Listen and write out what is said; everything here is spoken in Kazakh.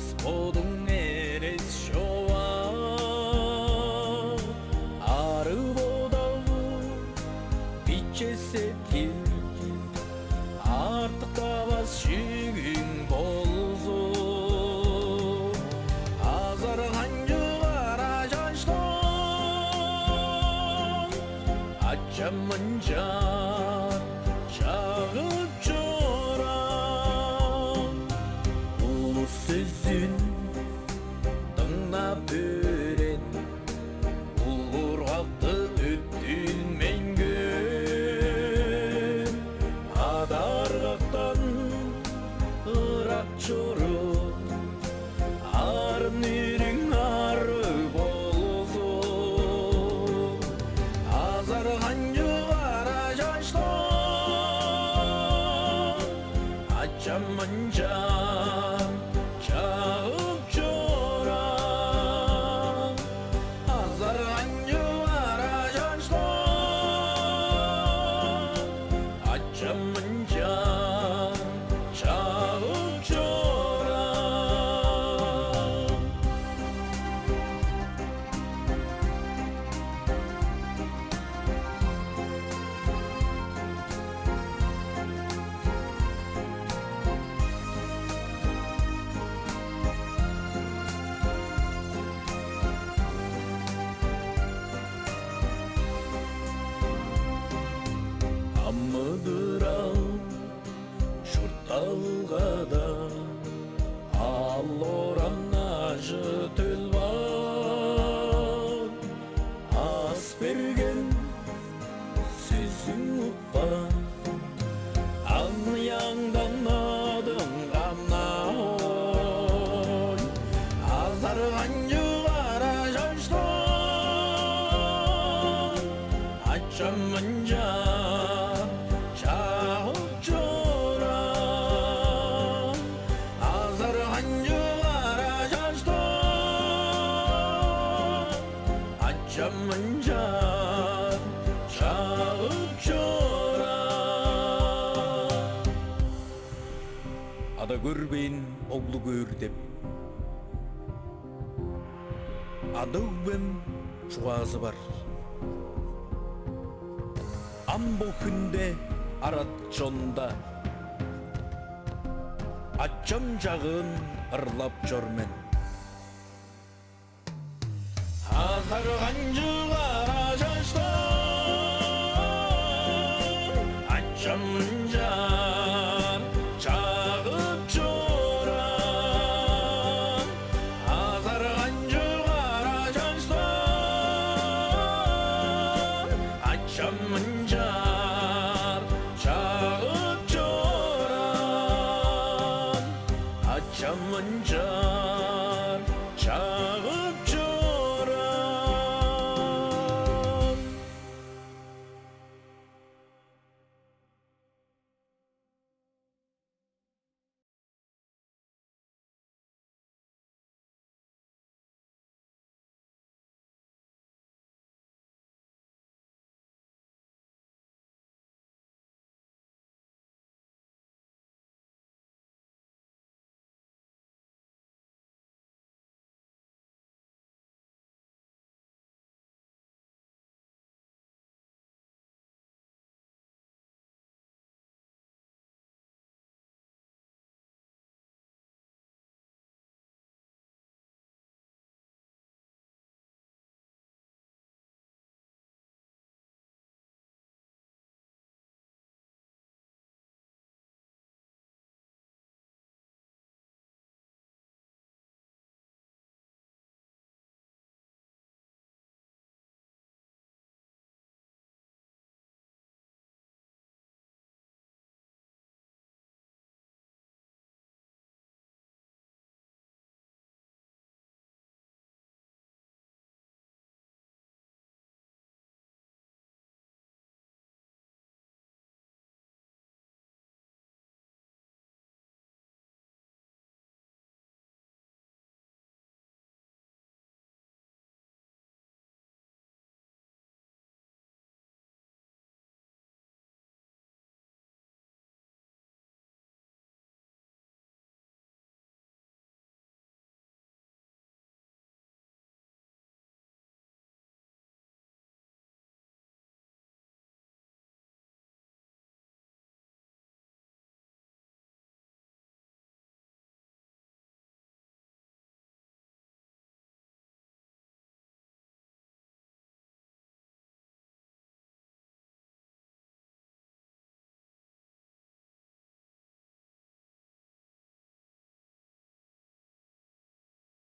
Aspodun eres şova Arı bodağı Biçese til Artık da bas şügün bolzu Azar hancı kara jaştan Açamınca çağıp çoran Ulu sözün Dыңnап өрен Улургақты өттүн меңгөн Адаргактан ырак чору Арын үйрүң ары болсо Азарган жугара жаштан Ачамынчан чагып чоран Азарган жугара жаштан Ачамынчан чагып чоран Аммыдырал шуртталгада Ал оранажы төлбан Ас берген сөзің ұқпан Аңяңдан адың қамна ой Азарған жуғара жаштан Ачамынжа чағып чоран Азарған жуғара жаштан Ачамынжа чағып чоран Ада көрбейін оглу көр деп Ада үбем чуазы бар Амбо күнде арат чонда Ачам жағын ырлап жормен Азарған